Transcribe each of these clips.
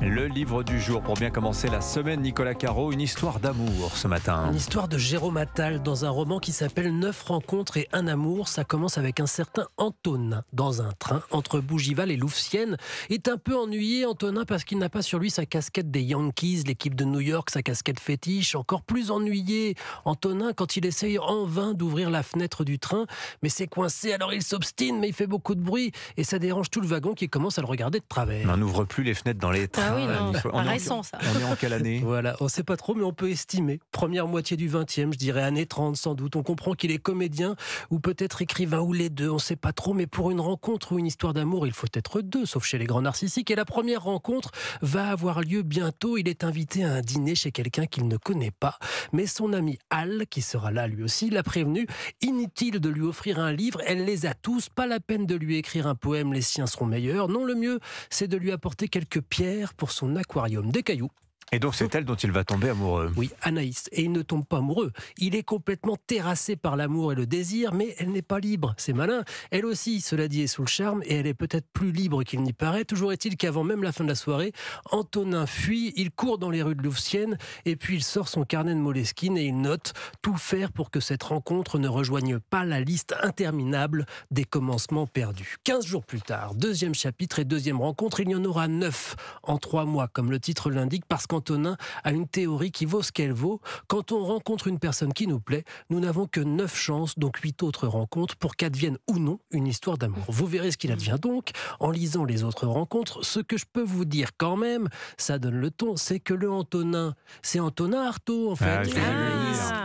Le livre du jour pour bien commencer la semaine, Nicolas Caro, une histoire d'amour ce matin. Une histoire de Jérôme Attal dans un roman qui s'appelle 9 rencontres et un amour. Ça commence avec un certain Antonin dans un train entre Bougival et Louvciennes. Il est un peu ennuyé, Antonin, parce qu'il n'a pas sur lui sa casquette des Yankees, l'équipe de New York, sa casquette fétiche. Encore plus ennuyé, Antonin, quand il essaye en vain d'ouvrir la fenêtre du train. Mais c'est coincé, alors il s'obstine, mais il fait beaucoup de bruit. Et ça dérange tout le wagon qui commence à le regarder de travers. On n'ouvre plus les fenêtres dans les trains. Ah oui, non, On est récent ça. On est en quelle année? Voilà, on ne sait pas trop, mais on peut estimer. Première moitié du 20e, je dirais années 30 sans doute. On comprend qu'il est comédien ou peut-être écrivain ou les deux, on ne sait pas trop. Mais pour une rencontre ou une histoire d'amour, il faut être deux, sauf chez les grands narcissiques. Et la première rencontre va avoir lieu bientôt. Il est invité à un dîner chez quelqu'un qu'il ne connaît pas. Mais son ami Al, qui sera là lui aussi, l'a prévenu. Inutile de lui offrir un livre, elle les a tous. Pas la peine de lui écrire un poème, les siens seront meilleurs. Non, le mieux, c'est de lui apporter quelques pierres pour son aquarium, des cailloux. Et donc c'est elle dont il va tomber amoureux. Oui, Anaïs. Et il ne tombe pas amoureux. Il est complètement terrassé par l'amour et le désir, mais elle n'est pas libre. C'est malin. Elle aussi, cela dit, est sous le charme et elle est peut-être plus libre qu'il n'y paraît. Toujours est-il qu'avant même la fin de la soirée, Antonin fuit, il court dans les rues de Louvciennes et puis il sort son carnet de Moleskine et il note tout faire pour que cette rencontre ne rejoigne pas la liste interminable des commencements perdus. 15 jours plus tard, deuxième chapitre et deuxième rencontre, il y en aura 9 en 3 mois, comme le titre l'indique, parce qu'Antonin a une théorie qui vaut ce qu'elle vaut. Quand on rencontre une personne qui nous plaît, nous n'avons que 9 chances, donc 8 autres rencontres, pour qu'advienne ou non une histoire d'amour. Vous verrez ce qu'il advient donc en lisant les autres rencontres. Ce que je peux vous dire quand même, ça donne le ton, c'est que le Antonin, c'est Antonin Artaud en fait.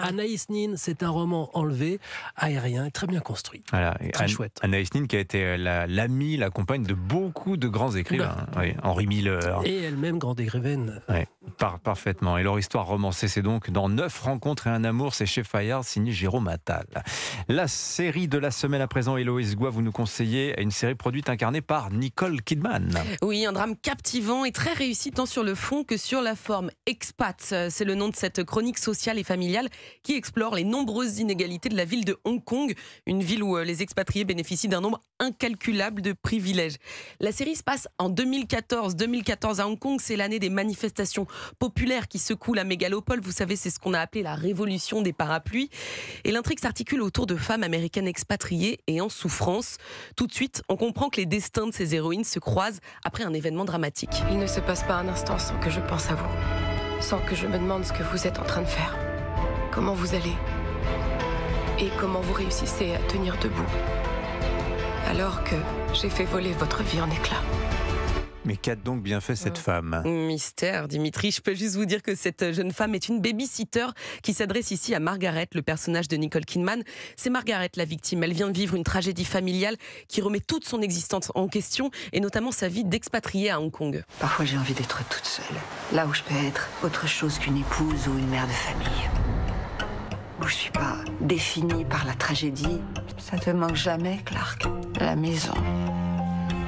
Anaïs Nin, c'est un roman enlevé, aérien, très bien construit. Voilà. Très chouette. Anaïs Nin qui a été l'amie, la compagne de beaucoup de grands écrivains. Oui, Henri Miller. Et elle-même grande écrivaine. Oui, parfaitement. Et leur histoire romancée, c'est donc dans 9 rencontres et un amour, c'est chez Fayard, signé Jérôme Attal. La série de la semaine à présent, Héloïse Goua, vous nous conseillez une série produite incarnée par Nicole Kidman. Oui, un drame captivant et très réussi tant sur le fond que sur la forme. Expat, c'est le nom de cette chronique sociale et familiale qui explore les nombreuses inégalités de la ville de Hong Kong, une ville où les expatriés bénéficient d'un nombre incalculable de privilèges. La série se passe en 2014. 2014 à Hong Kong, c'est l'année des manifestations populaires qui secouent la mégalopole. Vous savez, c'est ce qu'on a appelé la révolution des parapluies. Et l'intrigue s'articule autour de femmes américaines expatriées et en souffrance. Tout de suite, on comprend que les destins de ces héroïnes se croisent après un événement dramatique. Il ne se passe pas un instant sans que je pense à vous, sans que je me demande ce que vous êtes en train de faire, comment vous allez et comment vous réussissez à tenir debout alors que j'ai fait voler votre vie en éclats. Mais qu'a donc bien fait cette femme? Mystère, Dimitri. Je peux juste vous dire que cette jeune femme est une baby-sitter qui s'adresse ici à Margaret, le personnage de Nicole Kidman. C'est Margaret la victime. Elle vient de vivre une tragédie familiale qui remet toute son existence en question et notamment sa vie d'expatriée à Hong Kong. Parfois j'ai envie d'être toute seule, là où je peux être autre chose qu'une épouse ou une mère de famille. Où je suis pas définie par la tragédie. Ça te manque jamais, Clark? La maison.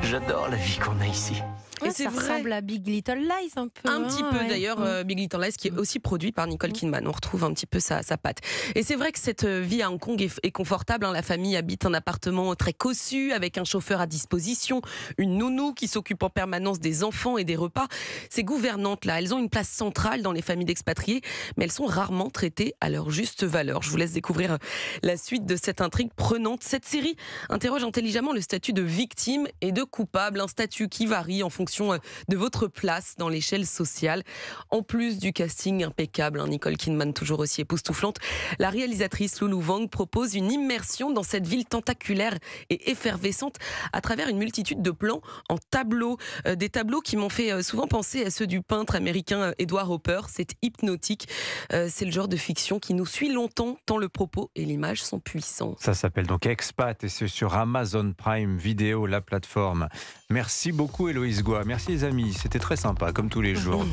J'adore la vie qu'on a ici. Et c'est ça vrai. ressemble à Big Little Lies un peu. Un petit peu ouais. d'ailleurs, Big Little Lies qui est aussi produit par Nicole Kidman. On retrouve un petit peu sa patte. Et c'est vrai que cette vie à Hong Kong est confortable. La famille habite un appartement très cossu avec un chauffeur à disposition, une nounou qui s'occupe en permanence des enfants et des repas. Ces gouvernantes-là, elles ont une place centrale dans les familles d'expatriés, mais elles sont rarement traitées à leur juste valeur. Je vous laisse découvrir la suite de cette intrigue prenante. Cette série interroge intelligemment le statut de victime et de coupable, un statut qui varie en fonction de votre place dans l'échelle sociale. En plus du casting impeccable, Nicole Kidman toujours aussi époustouflante, la réalisatrice Lulu Wang propose une immersion dans cette ville tentaculaire et effervescente à travers une multitude de plans en tableaux. Des tableaux qui m'ont fait souvent penser à ceux du peintre américain Edward Hopper. C'est hypnotique. C'est le genre de fiction qui nous suit longtemps tant le propos et l'image sont puissants. Ça s'appelle donc Expat et c'est sur Amazon Prime Video, la plateforme. Merci beaucoup Héloïse Goua. Merci les amis, c'était très sympa comme tous les jours.